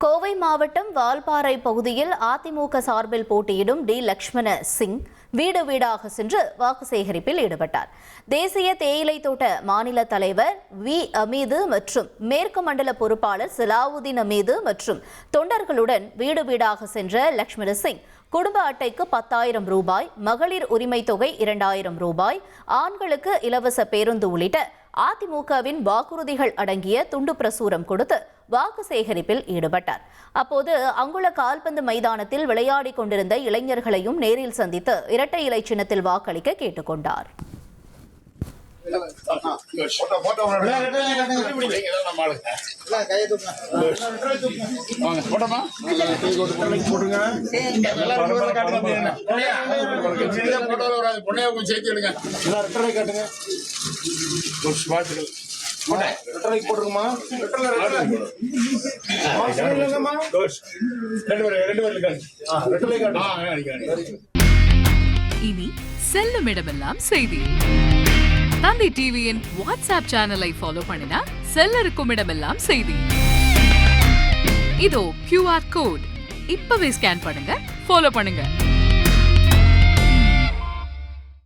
கோவை மாவட்டம் வால்பாறை பகுதியில் அதிமுக சார்பில் போட்டியிடும் டி லட்சுமண சிங் வீடு வீடாக சென்று வாக்கு சேகரிப்பில் ஈடுபட்டார். தேசிய தேயிலை தோட்ட மாநில தலைவர் வி அமீது மற்றும் மேற்கு மண்டல பொறுப்பாளர் சலாவுதீன் அமீது மற்றும் தொண்டர்களுடன் வீடு வீடாக சென்ற லட்சுமண சிங் குடும்ப அட்டைக்கு 10,000 ரூபாய், மகளிர் உரிமை தொகை 2,000 ரூபாய், ஆண்களுக்கு இலவச பேருந்து உள்ளிட்ட அதிமுகவின் வாக்குறுதிகள் அடங்கிய துண்டு பிரசுரம் கொடுத்து வாக்கு சேகரிப்பில் ஈடுபட்டார். அப்போது அங்குள்ள கால்பந்து மைதானத்தில் விளையாடிக் கொண்டிருந்த இளைஞர்களையும் நேரில் சந்தித்து இரட்டை இலை சின்னத்தில் வாக்களிக்க கேட்டுக்கொண்டார். இனி செல்லும் இடமெல்லாம் செய்தி. தந்தி டிவியின் வாட்ஸ்அப் சேனலை ஃபாலோ பண்ணினா செல்ல இருக்கும் இடமெல்லாம் செய்தி. இதோ QR கோட் இப்பவே ஸ்கேன் பண்ணுங்க, ஃபாலோ பண்ணுங்க.